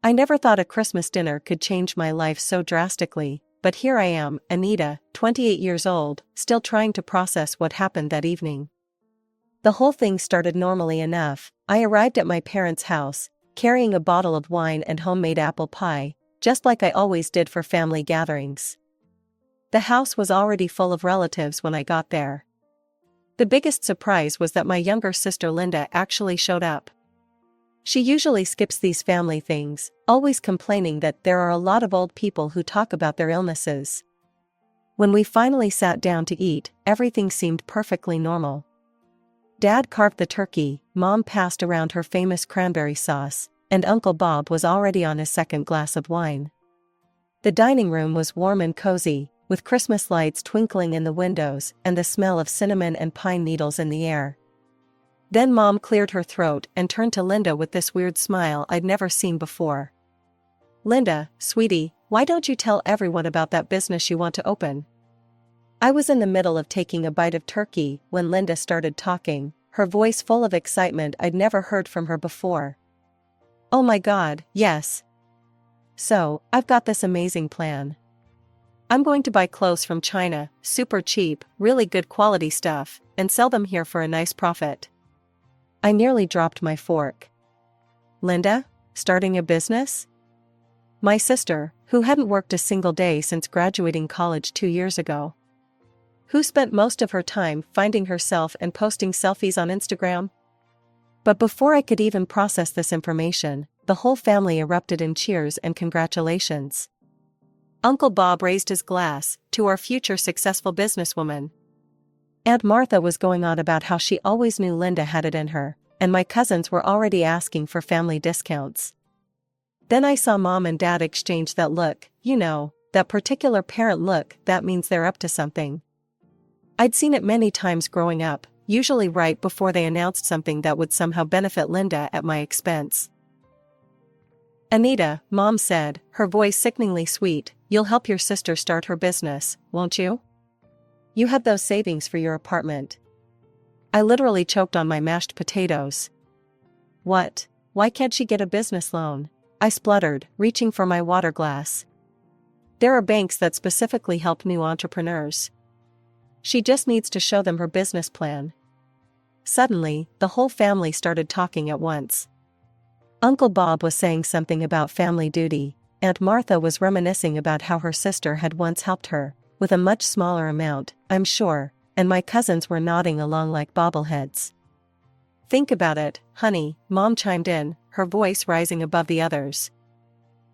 I never thought a Christmas dinner could change my life so drastically, but here I am, Anita, 28 years old, still trying to process what happened that evening. The whole thing started normally enough. I arrived at my parents' house, carrying a bottle of wine and homemade apple pie, just like I always did for family gatherings. The house was already full of relatives when I got there. The biggest surprise was that my younger sister Linda actually showed up. She usually skips these family things, always complaining that there are a lot of old people who talk about their illnesses. When we finally sat down to eat, everything seemed perfectly normal. Dad carved the turkey, Mom passed around her famous cranberry sauce, and Uncle Bob was already on his second glass of wine. The dining room was warm and cozy, with Christmas lights twinkling in the windows and the smell of cinnamon and pine needles in the air. Then Mom cleared her throat and turned to Linda with this weird smile I'd never seen before. "Linda, sweetie, why don't you tell everyone about that business you want to open?" I was in the middle of taking a bite of turkey when Linda started talking, her voice full of excitement I'd never heard from her before. "Oh my God, yes. So, I've got this amazing plan. I'm going to buy clothes from China, super cheap, really good quality stuff, and sell them here for a nice profit." I nearly dropped my fork. Linda? Starting a business? My sister, who hadn't worked a single day since graduating college 2 years ago. Who spent most of her time finding herself and posting selfies on Instagram? But before I could even process this information, the whole family erupted in cheers and congratulations. Uncle Bob raised his glass to our future successful businesswoman. Aunt Martha was going on about how she always knew Linda had it in her, and my cousins were already asking for family discounts. Then I saw Mom and Dad exchange that look, that particular parent look that means they're up to something. I'd seen it many times growing up, usually right before they announced something that would somehow benefit Linda at my expense. "Anita," Mom said, her voice sickeningly sweet, "you'll help your sister start her business, won't you? You have those savings for your apartment." I literally choked on my mashed potatoes. "What? Why can't she get a business loan?" I spluttered, reaching for my water glass. "There are banks that specifically help new entrepreneurs. She just needs to show them her business plan." Suddenly, the whole family started talking at once. Uncle Bob was saying something about family duty, Aunt Martha was reminiscing about how her sister had once helped her, with a much smaller amount, I'm sure, and my cousins were nodding along like bobbleheads. "Think about it, honey," Mom chimed in, her voice rising above the others.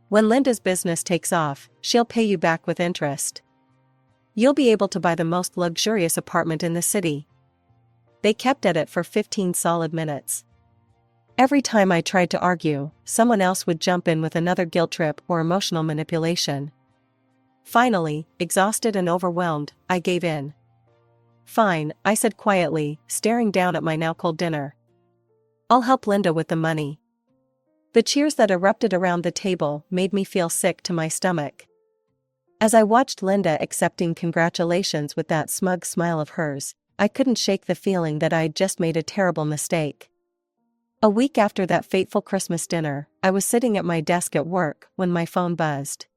"When Linda's business takes off, she'll pay you back with interest. You'll be able to buy the most luxurious apartment in the city." They kept at it for 15 solid minutes. Every time I tried to argue, someone else would jump in with another guilt trip or emotional manipulation. Finally, exhausted and overwhelmed, I gave in. "Fine," I said quietly, staring down at my now cold dinner. "I'll help Linda with the money." The cheers that erupted around the table made me feel sick to my stomach. As I watched Linda accepting congratulations with that smug smile of hers, I couldn't shake the feeling that I'd just made a terrible mistake. A week after that fateful Christmas dinner, I was sitting at my desk at work when my phone buzzed.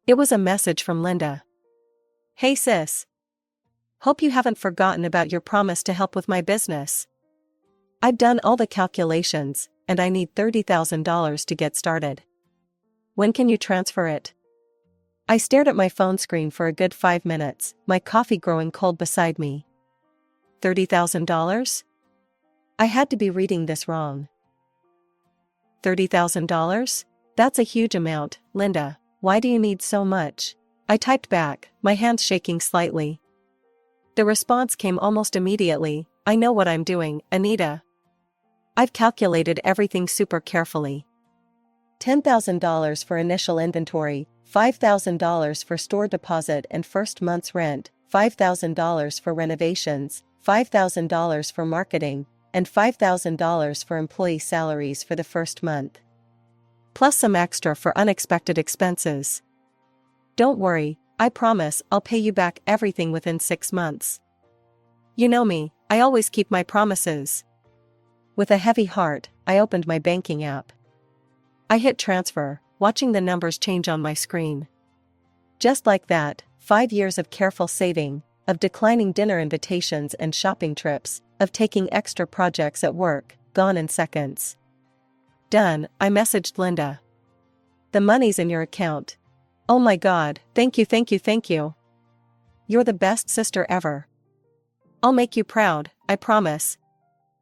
It was a message from Linda. "Hey sis. Hope you haven't forgotten about your promise to help with my business. I've done all the calculations, and I need $30,000 to get started. When can you transfer it?" I stared at my phone screen for a good 5 minutes, my coffee growing cold beside me. $30,000? I had to be reading this wrong. $30,000? That's a huge amount, Linda. Why do you need so much? I typed back, my hands shaking slightly. The response came almost immediately. "I know what I'm doing, Anita. I've calculated everything super carefully. $10,000 for initial inventory, $5,000 for store deposit and first month's rent, $5,000 for renovations, $5,000 for marketing, and $5,000 for employee salaries for the first month. Plus some extra for unexpected expenses. Don't worry, I promise I'll pay you back everything within 6 months. You know me, I always keep my promises." With a heavy heart, I opened my banking app. I hit transfer, watching the numbers change on my screen. Just like that, 5 years of careful saving, of declining dinner invitations and shopping trips, of taking extra projects at work, gone in seconds. Done, I messaged Linda. The money's in your account. Oh my God, thank you, thank you, thank you. You're the best sister ever. I'll make you proud, I promise.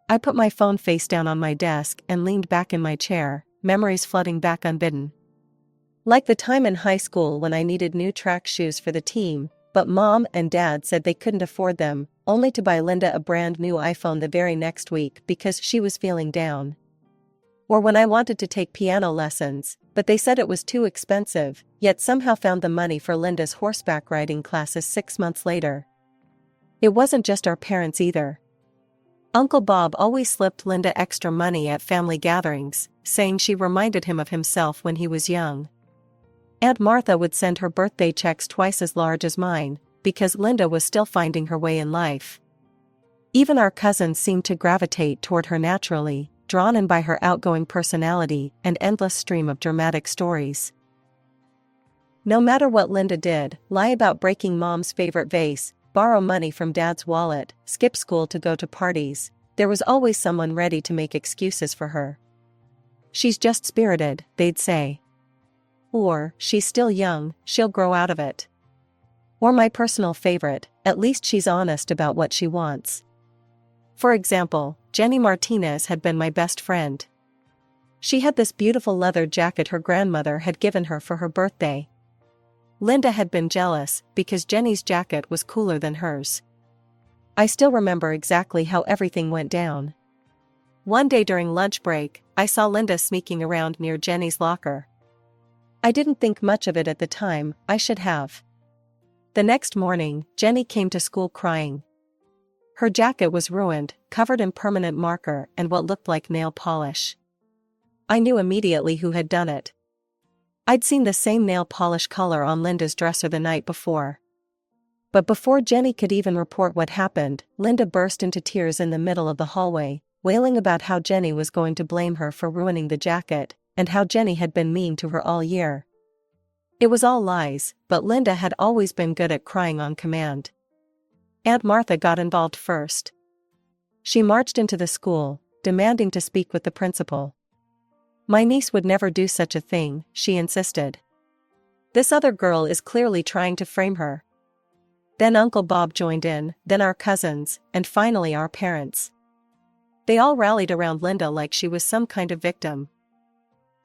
I put my phone face down on my desk and leaned back in my chair, memories flooding back unbidden. Like the time in high school when I needed new track shoes for the team, but Mom and Dad said they couldn't afford them, only to buy Linda a brand new iPhone the very next week because she was feeling down. Or when I wanted to take piano lessons, but they said it was too expensive, yet somehow found the money for Linda's horseback riding classes 6 months later. It wasn't just our parents either. Uncle Bob always slipped Linda extra money at family gatherings, saying she reminded him of himself when he was young. Aunt Martha would send her birthday checks twice as large as mine, because Linda was still finding her way in life. Even our cousins seemed to gravitate toward her naturally, drawn in by her outgoing personality and endless stream of dramatic stories. No matter what Linda did, lie about breaking Mom's favorite vase, borrow money from Dad's wallet, skip school to go to parties, there was always someone ready to make excuses for her. She's just spirited, they'd say. Or, she's still young, she'll grow out of it. Or my personal favorite, at least she's honest about what she wants. For example, Jenny Martinez had been my best friend. She had this beautiful leather jacket her grandmother had given her for her birthday. Linda had been jealous because Jenny's jacket was cooler than hers. I still remember exactly how everything went down. One day during lunch break, I saw Linda sneaking around near Jenny's locker. I didn't think much of it at the time, I should have. The next morning, Jenny came to school crying. Her jacket was ruined, covered in permanent marker and what looked like nail polish. I knew immediately who had done it. I'd seen the same nail polish color on Linda's dresser the night before. But before Jenny could even report what happened, Linda burst into tears in the middle of the hallway, wailing about how Jenny was going to blame her for ruining the jacket, and how Jenny had been mean to her all year. It was all lies, but Linda had always been good at crying on command. Aunt Martha got involved first. She marched into the school, demanding to speak with the principal. My niece would never do such a thing, she insisted. This other girl is clearly trying to frame her. Then Uncle Bob joined in, then our cousins, and finally our parents. They all rallied around Linda like she was some kind of victim.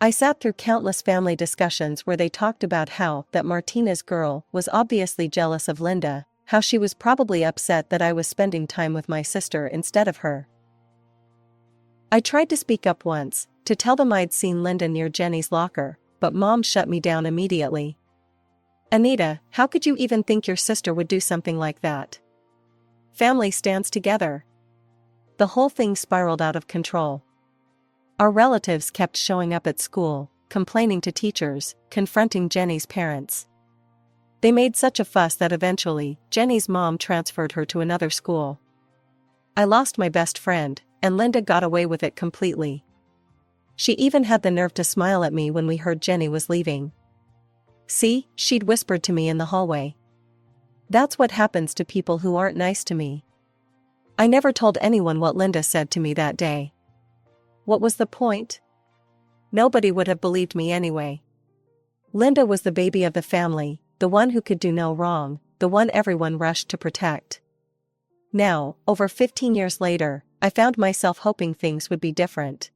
I sat through countless family discussions where they talked about how that Martinez girl was obviously jealous of Linda, how she was probably upset that I was spending time with my sister instead of her. I tried to speak up once, to tell them I'd seen Linda near Jenny's locker, but Mom shut me down immediately. Anita, how could you even think your sister would do something like that? Family stands together. The whole thing spiraled out of control. Our relatives kept showing up at school, complaining to teachers, confronting Jenny's parents. They made such a fuss that eventually, Jenny's mom transferred her to another school. I lost my best friend, and Linda got away with it completely. She even had the nerve to smile at me when we heard Jenny was leaving. See, she'd whispered to me in the hallway. That's what happens to people who aren't nice to me. I never told anyone what Linda said to me that day. What was the point? Nobody would have believed me anyway. Linda was the baby of the family, the one who could do no wrong, the one everyone rushed to protect. Now, over 15 years later, I found myself hoping things would be different.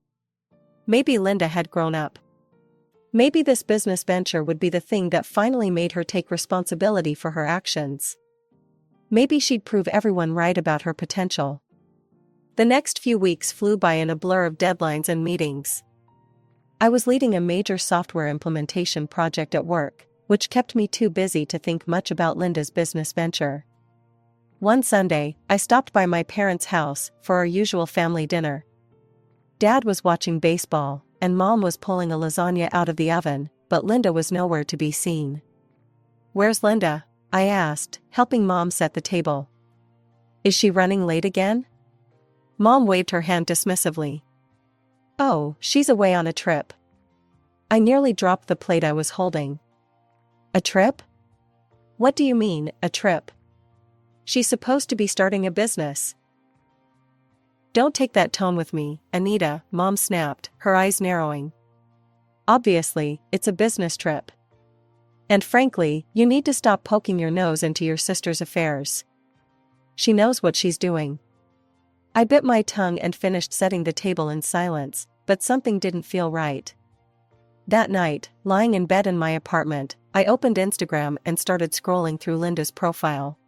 Maybe Linda had grown up. Maybe this business venture would be the thing that finally made her take responsibility for her actions. Maybe she'd prove everyone right about her potential. The next few weeks flew by in a blur of deadlines and meetings. I was leading a major software implementation project at work, which kept me too busy to think much about Linda's business venture. One Sunday, I stopped by my parents' house for our usual family dinner. Dad was watching baseball, and Mom was pulling a lasagna out of the oven, but Linda was nowhere to be seen. "Where's Linda?" I asked, helping Mom set the table. "Is she running late again?" Mom waved her hand dismissively. "Oh, she's away on a trip." I nearly dropped the plate I was holding. A trip? What do you mean, a trip? She's supposed to be starting a business. Don't take that tone with me, Anita, Mom snapped, her eyes narrowing. Obviously, it's a business trip. And frankly, you need to stop poking your nose into your sister's affairs. She knows what she's doing. I bit my tongue and finished setting the table in silence, but something didn't feel right. That night, lying in bed in my apartment, I opened Instagram and started scrolling through Linda's profile.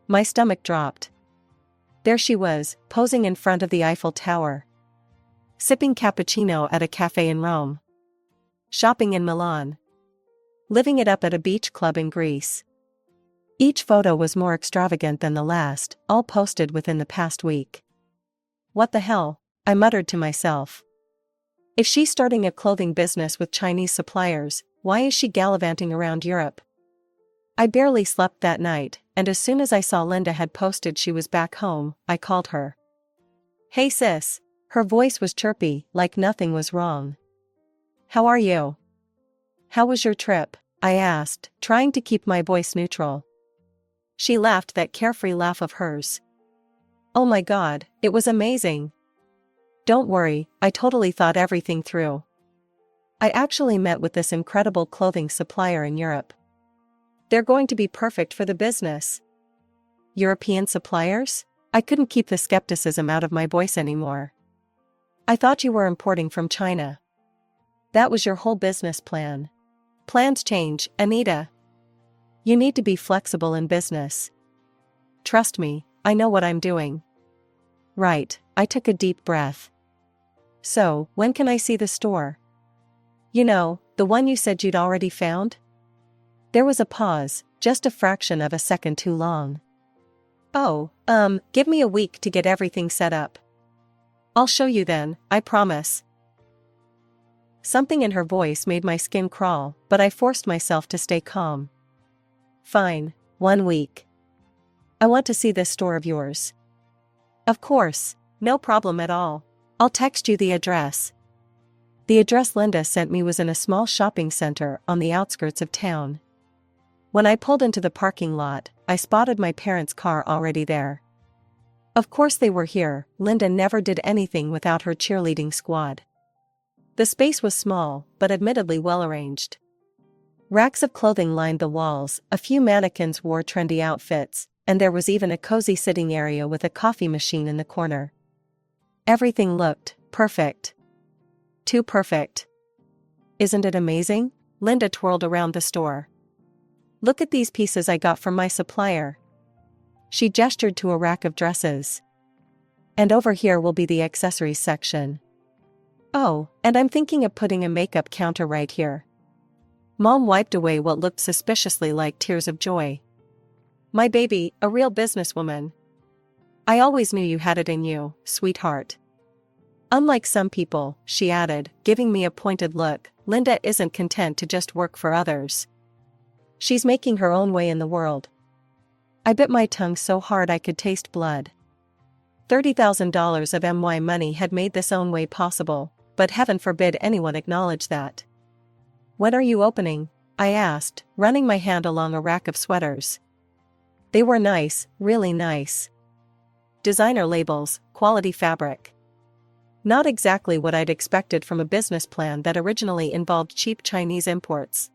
My stomach dropped. There she was, posing in front of the Eiffel Tower. Sipping cappuccino at a cafe in Rome. Shopping in Milan. Living it up at a beach club in Greece. Each photo was more extravagant than the last, all posted within the past week. What the hell? I muttered to myself. If she's starting a clothing business with Chinese suppliers, why is she gallivanting around Europe? I barely slept that night, and as soon as I saw Linda had posted she was back home, I called her. Hey sis. Her voice was chirpy, like nothing was wrong. How are you? How was your trip? I asked, trying to keep my voice neutral. She laughed that carefree laugh of hers. Oh my God, it was amazing. Don't worry, I totally thought everything through. I actually met with this incredible clothing supplier in Europe. They're going to be perfect for the business. European suppliers? I couldn't keep the skepticism out of my voice anymore. I thought you were importing from China. That was your whole business plan. Plans change, Anita. You need to be flexible in business. Trust me, I know what I'm doing. Right, I took a deep breath. So, when can I see the store? You know, the one you said you'd already found? There was a pause, just a fraction of a second too long. Oh, give me a week to get everything set up. I'll show you then, I promise. Something in her voice made my skin crawl, but I forced myself to stay calm. Fine, 1 week. I want to see this store of yours. Of course, no problem at all. I'll text you the address. The address Linda sent me was in a small shopping center on the outskirts of town. When I pulled into the parking lot, I spotted my parents' car already there. Of course they were here. Linda never did anything without her cheerleading squad. The space was small, but admittedly well arranged. Racks of clothing lined the walls, a few mannequins wore trendy outfits, and there was even a cozy sitting area with a coffee machine in the corner. Everything looked perfect. Too perfect. Isn't it amazing? Linda twirled around the store. Look at these pieces I got from my supplier. She gestured to a rack of dresses. And over here will be the accessories section. Oh, and I'm thinking of putting a makeup counter right here. Mom wiped away what looked suspiciously like tears of joy. My baby, a real businesswoman. I always knew you had it in you, sweetheart. Unlike some people, she added, giving me a pointed look, Linda isn't content to just work for others. She's making her own way in the world. I bit my tongue so hard I could taste blood. $30,000 of my money had made this own way possible, but heaven forbid anyone acknowledge that. When are you opening? I asked, running my hand along a rack of sweaters. They were nice, really nice. Designer labels, quality fabric. Not exactly what I'd expected from a business plan that originally involved cheap Chinese imports.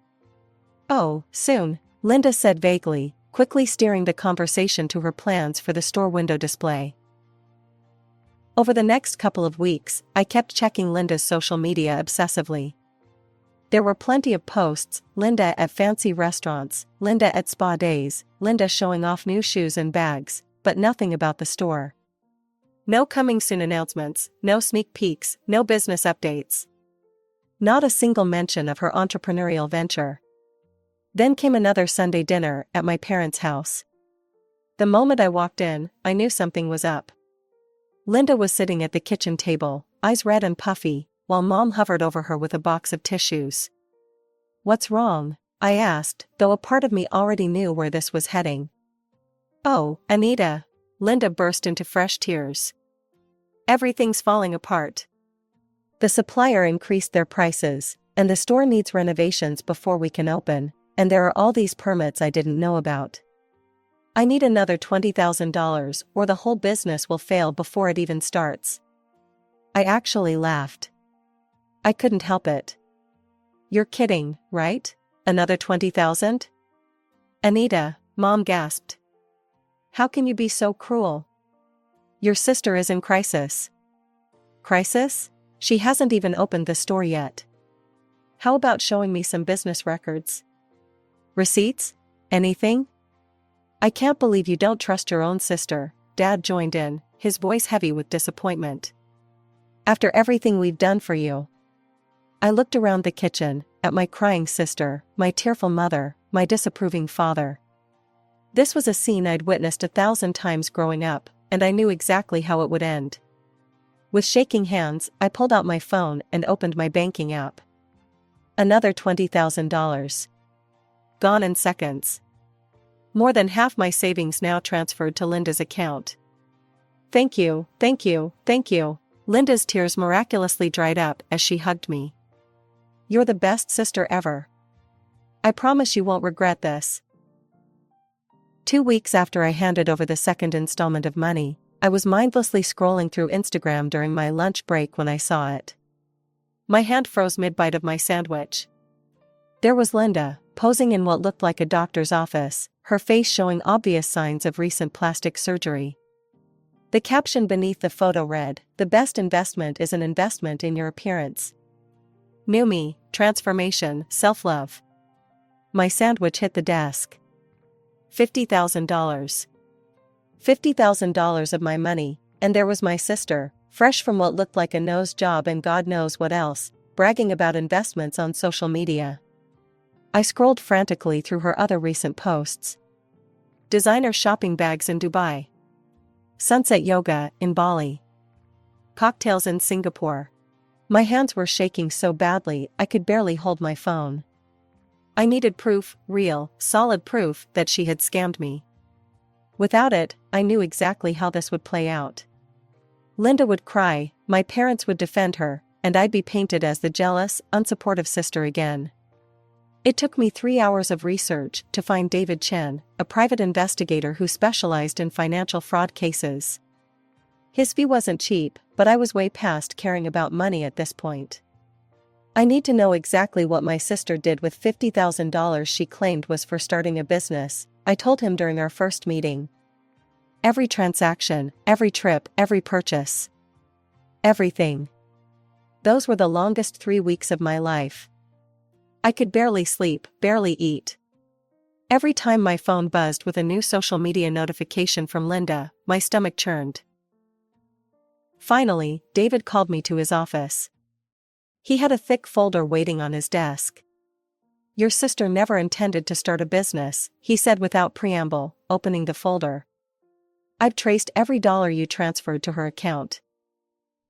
Oh, soon, Linda said vaguely, quickly steering the conversation to her plans for the store window display. Over the next couple of weeks, I kept checking Linda's social media obsessively. There were plenty of posts, Linda at fancy restaurants, Linda at spa days, Linda showing off new shoes and bags, but nothing about the store. No coming soon announcements, no sneak peeks, no business updates. Not a single mention of her entrepreneurial venture. Then came another Sunday dinner at my parents' house. The moment I walked in, I knew something was up. Linda was sitting at the kitchen table, eyes red and puffy, while Mom hovered over her with a box of tissues. What's wrong? I asked, though a part of me already knew where this was heading. Oh, Anita. Linda burst into fresh tears. Everything's falling apart. The supplier increased their prices, And the store needs renovations before we can open, and there are all these permits I didn't know about. I need another $20,000 or the whole business will fail before it even starts." I actually laughed. I couldn't help it. "You're kidding, right? Another 20,000? Anita," Mom gasped. "How can you be so cruel? Your sister is in crisis." "Crisis? She hasn't even opened the store yet. How about showing me some business records? Receipts? Anything?" "I can't believe you don't trust your own sister," Dad joined in, his voice heavy with disappointment. "After everything we've done for you." I looked around the kitchen, at my crying sister, my tearful mother, my disapproving father. This was a scene I'd witnessed 1,000 times growing up, and I knew exactly how it would end. With shaking hands, I pulled out my phone and opened my banking app. Another $20,000. Gone in seconds. More than half my savings now transferred to Linda's account. "Thank you, thank you, thank you." Linda's tears miraculously dried up as she hugged me. "You're the best sister ever. I promise you won't regret this." 2 weeks after I handed over the second installment of money, I was mindlessly scrolling through Instagram during my lunch break when I saw it. My hand froze mid-bite of my sandwich. There was Linda, posing in what looked like a doctor's office, her face showing obvious signs of recent plastic surgery. The caption beneath the photo read, "The best investment is an investment in your appearance. New me, transformation, self-love." My sandwich hit the desk. $50,000. $50,000 of my money, and there was my sister, fresh from what looked like a nose job and God knows what else, bragging about investments on social media. I scrolled frantically through her other recent posts. Designer shopping bags in Dubai. Sunset yoga in Bali. Cocktails in Singapore. My hands were shaking so badly I could barely hold my phone. I needed proof, real, solid proof that she had scammed me. Without it, I knew exactly how this would play out. Linda would cry, my parents would defend her, and I'd be painted as the jealous, unsupportive sister again. It took me 3 hours of research to find David Chen, a private investigator who specialized in financial fraud cases. His fee wasn't cheap, but I was way past caring about money at this point. "I need to know exactly what my sister did with $50,000 she claimed was for starting a business," I told him during our first meeting. "Every transaction, every trip, every purchase. Everything." Those were the longest 3 weeks of my life. I could barely sleep, barely eat. Every time my phone buzzed with a new social media notification from Linda, my stomach churned. Finally, David called me to his office. He had a thick folder waiting on his desk. "Your sister never intended to start a business," he said without preamble, opening the folder. "I've traced every dollar you transferred to her account.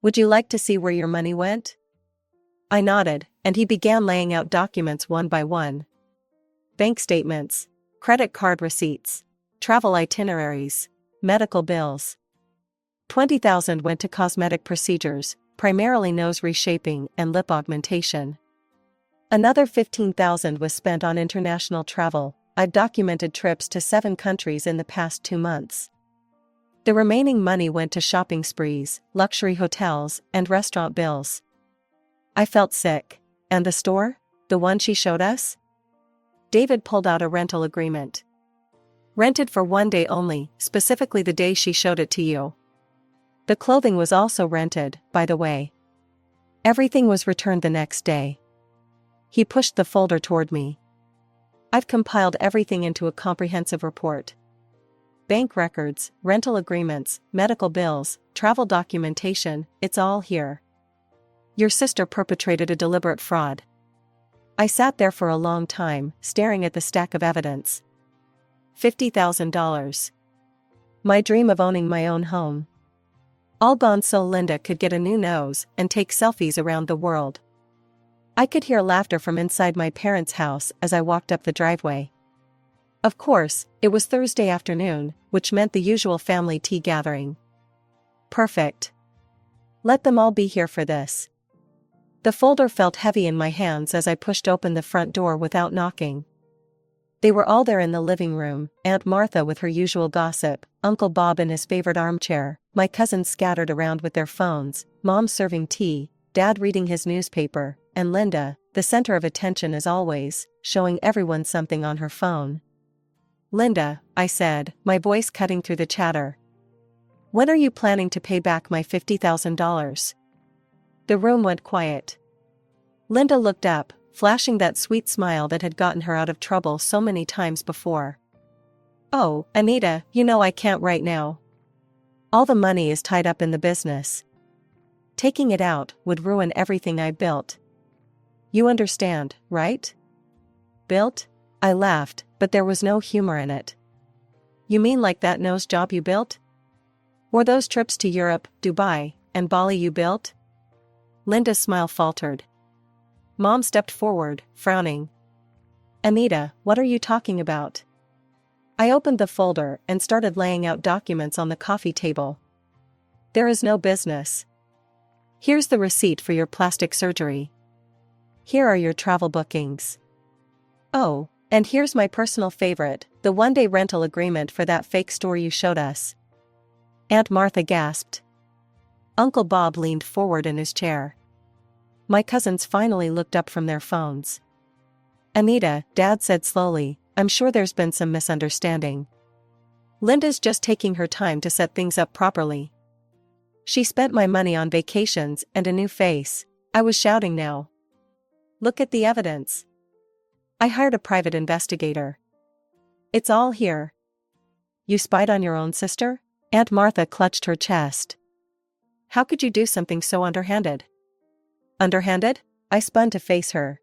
Would you like to see where your money went?" I nodded, and he began laying out documents one by one. Bank statements, credit card receipts, travel itineraries, medical bills. 20,000 went to cosmetic procedures, primarily nose reshaping and lip augmentation. Another 15,000 was spent on international travel. I've documented trips to 7 countries in the past 2 months. The remaining money went to shopping sprees, luxury hotels, and restaurant bills. I felt sick. And the store? The one she showed us? David pulled out a rental agreement. Rented for 1 day only, specifically the day she showed it to you. The clothing was also rented, by the way. Everything was returned the next day. He pushed the folder toward me. I've compiled everything into a comprehensive report. Bank records, rental agreements, medical bills, travel documentation, it's all here. Your sister perpetrated a deliberate fraud. I sat there for a long time, staring at the stack of evidence. $50,000. My dream of owning my own home. All gone so Linda could get a new nose and take selfies around the world. I could hear laughter from inside my parents' house as I walked up the driveway. Of course, it was Thursday afternoon, which meant the usual family tea gathering. Perfect. Let them all be here for this. The folder felt heavy in my hands as I pushed open the front door without knocking. They were all there in the living room, Aunt Martha with her usual gossip, Uncle Bob in his favorite armchair, my cousins scattered around with their phones, Mom serving tea, Dad reading his newspaper, and Linda, the center of attention as always, showing everyone something on her phone. "Linda," I said, my voice cutting through the chatter. "When are you planning to pay back my $50,000? The room went quiet. Linda looked up, flashing that sweet smile that had gotten her out of trouble so many times before. "Oh, Anita, you know I can't right now. All the money is tied up in the business. Taking it out would ruin everything I built. You understand, right?" "Built?" I laughed, but there was no humor in it. "You mean like that nose job you built? Or those trips to Europe, Dubai, and Bali you built?" Linda's smile faltered. Mom stepped forward, frowning. "Anita, what are you talking about?" I opened the folder and started laying out documents on the coffee table. "There is no business. Here's the receipt for your plastic surgery. Here are your travel bookings. Oh, and here's my personal favorite, the one-day rental agreement for that fake store you showed us." Aunt Martha gasped. Uncle Bob leaned forward in his chair. My cousins finally looked up from their phones. "Anita," Dad said slowly, "I'm sure there's been some misunderstanding. Linda's just taking her time to set things up properly. She spent my money on vacations and a new face." I was shouting now. "Look at the evidence. I hired a private investigator. It's all here." "You spied on your own sister?" Aunt Martha clutched her chest. "How could you do something so underhanded?" "Underhanded?" I spun to face her.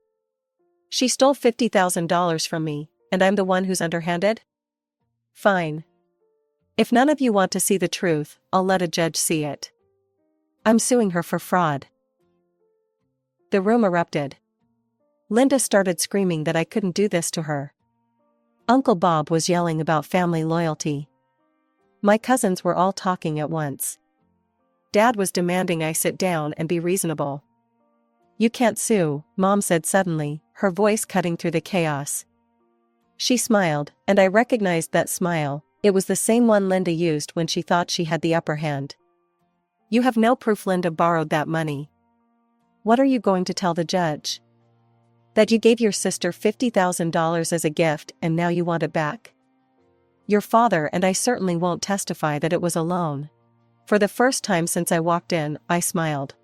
"She stole $50,000 from me, and I'm the one who's underhanded?" "Fine. If none of you want to see the truth, I'll let a judge see it. I'm suing her for fraud." The room erupted. Linda started screaming that I couldn't do this to her. Uncle Bob was yelling about family loyalty. My cousins were all talking at once. Dad was demanding I sit down and be reasonable. "You can't sue," Mom said suddenly, her voice cutting through the chaos. She smiled, and I recognized that smile. It was the same one Linda used when she thought she had the upper hand. "You have no proof Linda borrowed that money. What are you going to tell the judge? That you gave your sister $50,000 as a gift and now you want it back? Your father and I certainly won't testify that it was a loan." For the first time since I walked in, I smiled.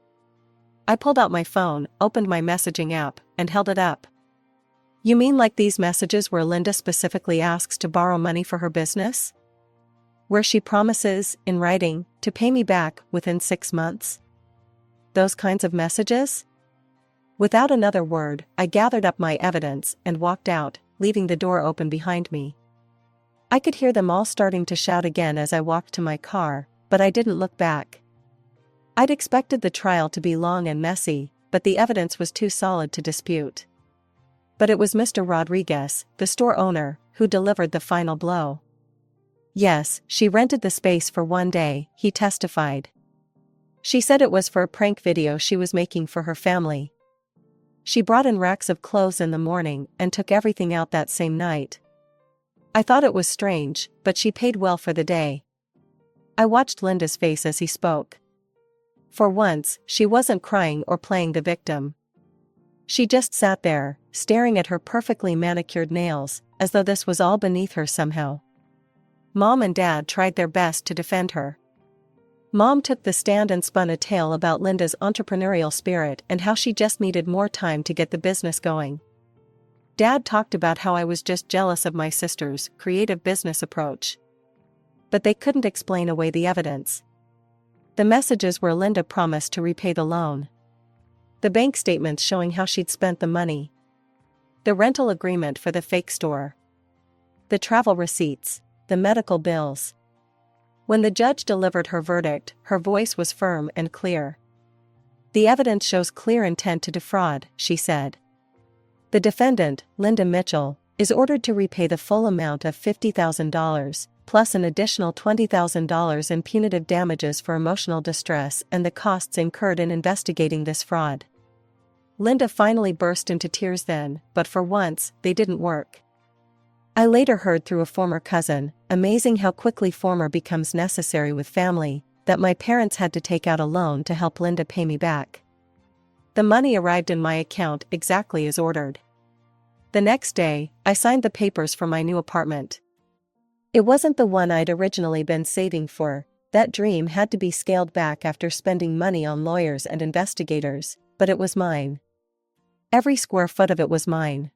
I pulled out my phone, opened my messaging app, and held it up. "You mean like these messages where Linda specifically asks to borrow money for her business? Where she promises, in writing, to pay me back within 6 months? Those kinds of messages?" Without another word, I gathered up my evidence and walked out, leaving the door open behind me. I could hear them all starting to shout again as I walked to my car, but I didn't look back. I'd expected the trial to be long and messy, but the evidence was too solid to dispute. But it was Mr. Rodriguez, the store owner, who delivered the final blow. Yes, she rented the space for one day, he testified. She said it was for a prank video she was making for her family. She brought in racks of clothes in the morning and took everything out that same night. I thought it was strange, but she paid well for the day. I watched Linda's face as he spoke. For once, she wasn't crying or playing the victim. She just sat there, staring at her perfectly manicured nails, as though this was all beneath her somehow. Mom and Dad tried their best to defend her. Mom took the stand and spun a tale about Linda's entrepreneurial spirit and how she just needed more time to get the business going. Dad talked about how I was just jealous of my sister's creative business approach. But they couldn't explain away the evidence. The messages where Linda promised to repay the loan. The bank statements showing how she'd spent the money. The rental agreement for the fake store. The travel receipts, the medical bills. When the judge delivered her verdict, her voice was firm and clear. "The evidence shows clear intent to defraud," she said. "The defendant, Linda Mitchell, is ordered to repay the full amount of $50,000, plus an additional $20,000 in punitive damages for emotional distress and the costs incurred in investigating this fraud." Linda finally burst into tears then, but for once, they didn't work. I later heard through a former cousin, amazing how quickly former becomes necessary with family, that my parents had to take out a loan to help Linda pay me back. The money arrived in my account exactly as ordered. The next day, I signed the papers for my new apartment. It wasn't the one I'd originally been saving for. That dream had to be scaled back after spending money on lawyers and investigators, but it was mine. Every square foot of it was mine.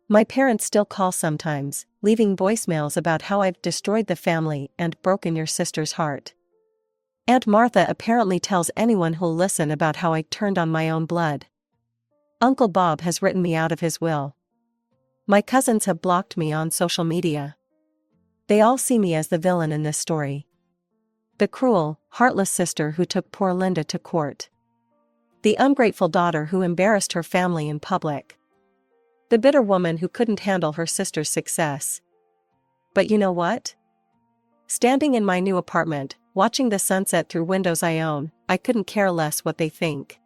My parents still call sometimes, leaving voicemails about how I've destroyed the family and broken your sister's heart. Aunt Martha apparently tells anyone who'll listen about how I turned on my own blood. Uncle Bob has written me out of his will. My cousins have blocked me on social media. They all see me as the villain in this story. The cruel, heartless sister who took poor Linda to court. The ungrateful daughter who embarrassed her family in public. The bitter woman who couldn't handle her sister's success. But you know what? Standing in my new apartment, watching the sunset through windows I own, I couldn't care less what they think.